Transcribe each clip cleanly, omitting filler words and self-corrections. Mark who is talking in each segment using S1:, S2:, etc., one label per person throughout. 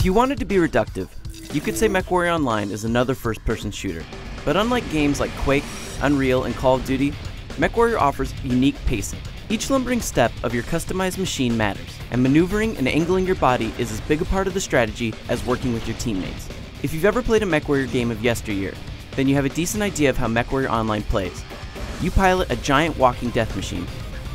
S1: you wanted to be reductive, you could say MechWarrior Online is another first-person shooter. But unlike games like Quake, Unreal, and Call of Duty, MechWarrior offers unique pacing. Each lumbering step of your customized machine matters, and maneuvering and angling your body is as big a part of the strategy as working with your teammates. If you've ever played a MechWarrior game of yesteryear, then you have a decent idea of how MechWarrior Online plays. You pilot a giant walking death machine,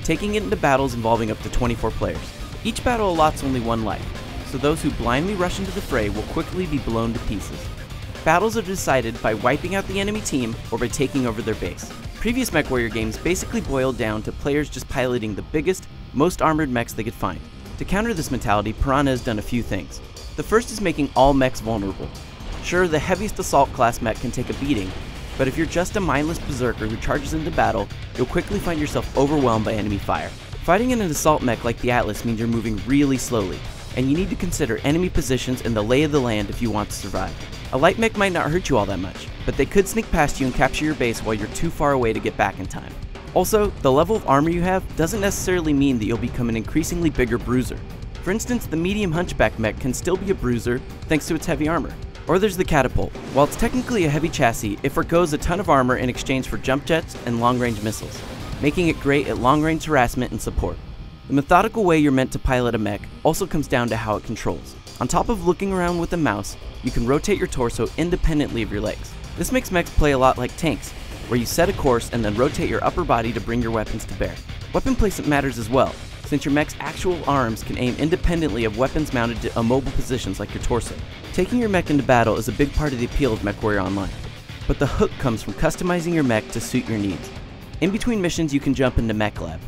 S1: taking it into battles involving up to 24 players. Each battle allots only one life, so those who blindly rush into the fray will quickly be blown to pieces. Battles are decided by wiping out the enemy team or by taking over their base. Previous MechWarrior games basically boiled down to players just piloting the biggest, most armored mechs they could find. To counter this mentality, Piranha has done a few things. The first is making all mechs vulnerable. Sure, the heaviest assault class mech can take a beating, but if you're just a mindless berserker who charges into battle, you'll quickly find yourself overwhelmed by enemy fire. Fighting in an assault mech like the Atlas means you're moving really slowly, and you need to consider enemy positions and the lay of the land if you want to survive. A light mech might not hurt you all that much, but they could sneak past you and capture your base while you're too far away to get back in time. Also, the level of armor you have doesn't necessarily mean that you'll become an increasingly bigger bruiser. For instance, the medium hunchback mech can still be a bruiser thanks to its heavy armor. Or there's the catapult. While it's technically a heavy chassis, it forgoes a ton of armor in exchange for jump jets and long-range missiles, making it great at long-range harassment and support. The methodical way you're meant to pilot a mech also comes down to how it controls. On top of looking around with a mouse, you can rotate your torso independently of your legs. This makes mechs play a lot like tanks, where you set a course and then rotate your upper body to bring your weapons to bear. Weapon placement matters as well, since your mech's actual arms can aim independently of weapons mounted to immobile positions like your torso. Taking your mech into battle is a big part of the appeal of MechWarrior Online, but the hook comes from customizing your mech to suit your needs. In between missions, you can jump into Mech Lab,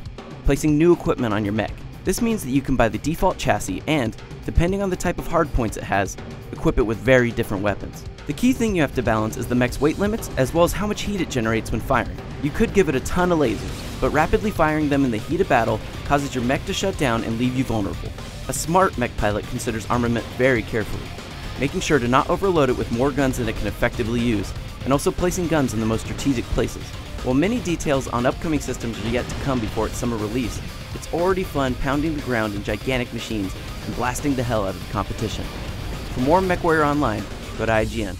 S1: placing new equipment on your mech. This means that you can buy the default chassis and, depending on the type of hardpoints it has, equip it with very different weapons. The key thing you have to balance is the mech's weight limits as well as how much heat it generates when firing. You could give it a ton of lasers, but rapidly firing them in the heat of battle causes your mech to shut down and leave you vulnerable. A smart mech pilot considers armament very carefully, making sure to not overload it with more guns than it can effectively use, and also placing guns in the most strategic places. While many details on upcoming systems are yet to come before its summer release, it's already fun pounding the ground in gigantic machines and blasting the hell out of the competition. For more MechWarrior Online, go to IGN.